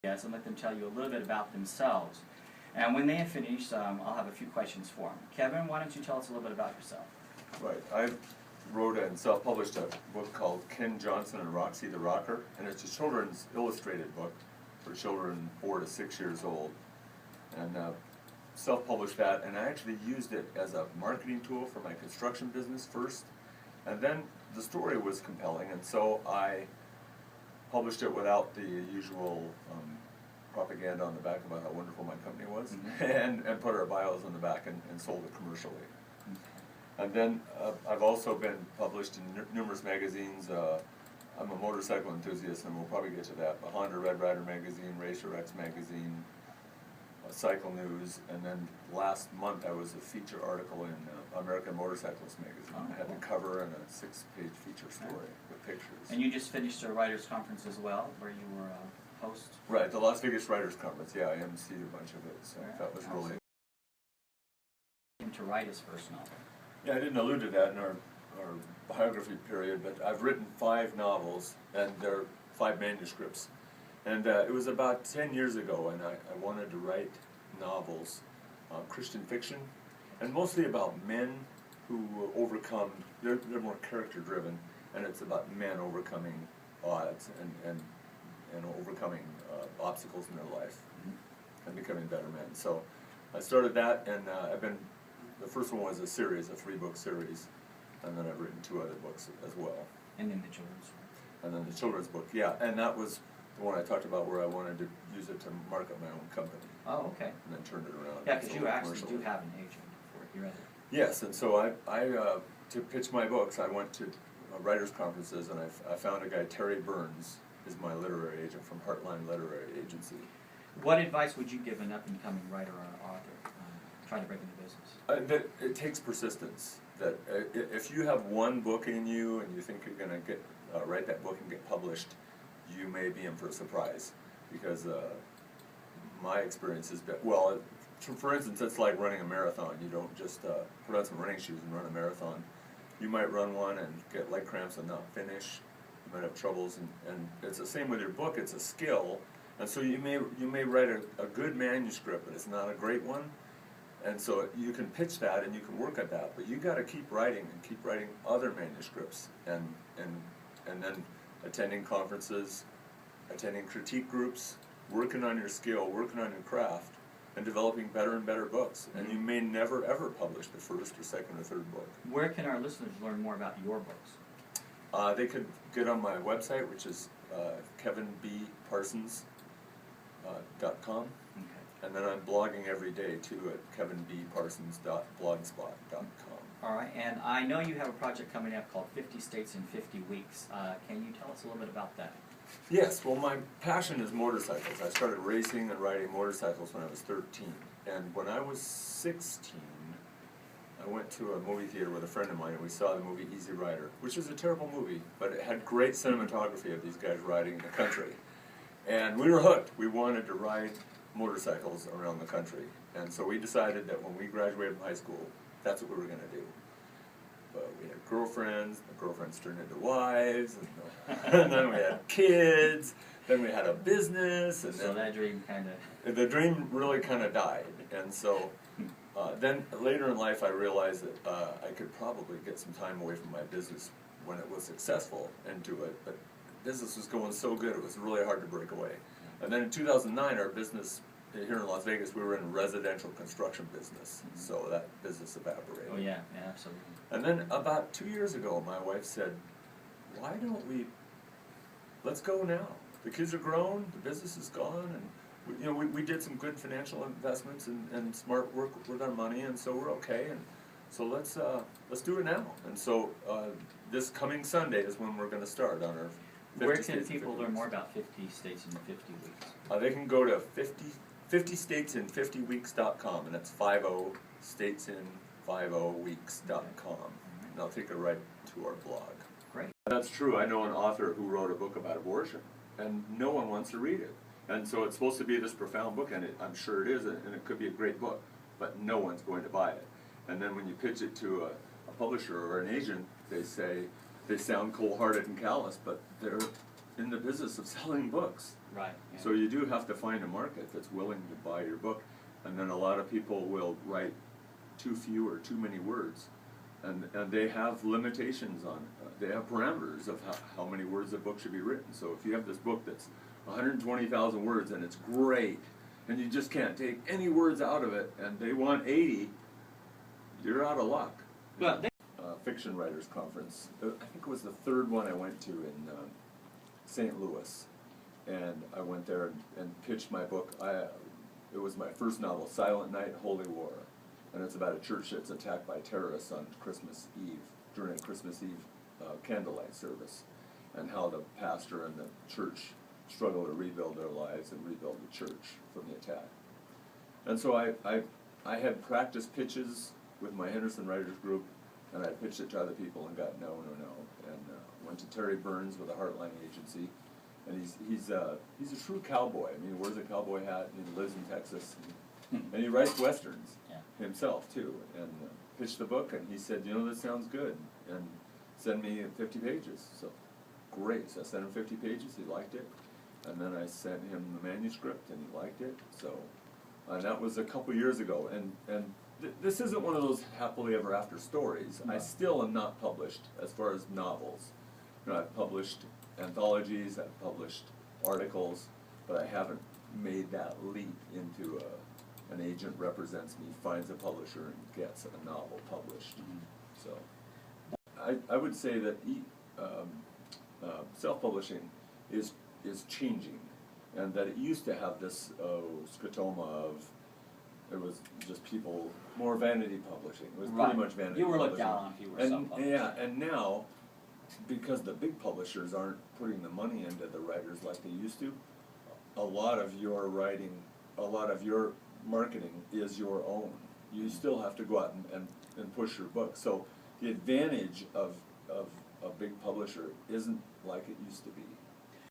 Yes, and let them tell you a little bit about themselves. And when they have finished, I'll have a few questions for them. Kevin, why don't you tell us a little bit about yourself? Right. I wrote and self-published a book called Johnson Roxi the Rocker, and it's a children's illustrated book for children 4 to 6 years old. And self-published that, and I actually used it as a marketing tool for my construction business first. And then the story was compelling, and so I published it without the usual propaganda on the back about how wonderful my company was, and put our bios on the back and sold it commercially. And then I've also been published in numerous magazines. I'm a motorcycle enthusiast, and we'll probably get to that. The Honda Red Rider magazine, Racer X magazine, Cycle News, and then last month I was a feature article in American Motorcyclist magazine. I had the cover and a 6-page feature story with pictures. And you just finished a writers' conference as well, where you were a host? Right, the Las Vegas Writers Conference. Yeah, I emceed a bunch of it, so that was really... To write his first novel. Yeah, I didn't allude to that in our biography period, but I've written 5 novels, and they're 5 manuscripts. And it was about 10 years ago, and I wanted to write novels, Christian fiction, and mostly about men who overcome, they're more character-driven, and it's about men overcoming odds and overcoming obstacles in their life and becoming better men. So I started that, and the first one was a series, a 3-book series, and then I've written 2 other books as well. And then the children's book. And then the children's book, yeah, and that was the one I talked about where I wanted to use it to market my own company. Oh, okay. And then turned it around. Yeah, because you actually do have an agent for your other. Yes, and so I to pitch my books, I went to writers' conferences, and I found a guy, Terry Burns, is my literary agent from Heartline Literary Agency. What advice would you give an up-and-coming writer or an author trying to break into business? That it takes persistence. That if you have one book in you and you think you're going to write that book and get published, you may be in for a surprise, because my experience has been, well, for instance, it's like running a marathon. You don't just put on some running shoes and run a marathon. You might run one and get leg cramps and not finish. You might have troubles, and it's the same with your book. It's a skill, and so you may write a good manuscript, but it's not a great one. And so you can pitch that and you can work at that, but you got to keep writing and keep writing other manuscripts, and then attending conferences, attending critique groups, working on your skill, working on your craft, and developing better and better books. And you may never ever publish the first or second or third book. Where can our listeners learn more about your books? They could get on my website, which is Kevin B Parsons .com. And then I'm blogging every day too at kevinbparsons.blogspot.com. All right, and I know you have a project coming up called 50 States in 50 Weeks. Can you tell us a little bit about that? Yes, well, my passion is motorcycles. I started racing and riding motorcycles when I was 13. And when I was 16, I went to a movie theater with a friend of mine, and we saw the movie Easy Rider, which is a terrible movie, but it had great cinematography of these guys riding in the country. And we were hooked. We wanted to ride motorcycles around the country, and so we decided that when we graduated from high school, that's what we were going to do. But we had girlfriends, the girlfriends turned into wives, and then we had kids, then we had a business, and so then that dream the dream really kind of died. And so then later in life I realized that I could probably get some time away from my business when it was successful and do it, but business was going so good it was really hard to break away. And then in 2009, our business here in Las Vegas, we were in residential construction business, so that business evaporated. Oh yeah, absolutely. And then about 2 years ago, my wife said, why don't let's go now. The kids are grown, the business is gone, and we did some good financial investments and smart work with our money, and so we're okay, and so let's do it now. And so this coming Sunday is when we're going to start on our 50 Where can people learn more about 50 States in 50 Weeks? They can go to 50statesin50weeks.com, and that's 50statesin50weeks.com. And I'll take it right to our blog. Great. That's true. I know an author who wrote a book about abortion, and no one wants to read it. And so it's supposed to be this profound book, and I'm sure it is, and it could be a great book, but no one's going to buy it. And then when you pitch it to a publisher or an agent, they say, they sound cold-hearted and callous, but they're in the business of selling books. Right. Yeah. So you do have to find a market that's willing to buy your book, and then a lot of people will write too few or too many words, and they have limitations on, they have parameters of how many words a book should be written. So if you have this book that's 120,000 words and it's great, and you just can't take any words out of it, and they want 80, you're out of luck. Well, Fiction Writers Conference, I think it was the third one I went to in St. Louis, and I went there and pitched my book. It was my first novel, Silent Night, Holy War, and it's about a church that's attacked by terrorists on Christmas Eve, during a Christmas Eve candlelight service, and how the pastor and the church struggle to rebuild their lives and rebuild the church from the attack. And so I had practiced pitches with my Henderson Writers Group, and I pitched it to other people and got no, and went to Terry Burns with a Heartline Agency, and he's a true cowboy. I mean, he wears a cowboy hat, and he lives in Texas, and he writes westerns himself too. And pitched the book, and he said, you know, this sounds good, and send me 50 pages. So great. So I sent him 50 pages. He liked it, and then I sent him the manuscript, and he liked it. So that was a couple years ago, and this isn't one of those happily ever after stories. No. I still am not published as far as novels. You know, I've published anthologies, I've published articles, but I haven't made that leap into an agent represents me, finds a publisher, and gets a novel published. Mm-hmm. So I would say that self-publishing is changing, and that it used to have this scotoma of, it was just people, more vanity publishing. It was pretty much vanity publishing. You were looked down on if you were self-publishing. Yeah, and now, because the big publishers aren't putting the money into the writers like they used to, a lot of your writing, a lot of your marketing is your own. You still have to go out and push your book. So the advantage of a big publisher isn't like it used to be.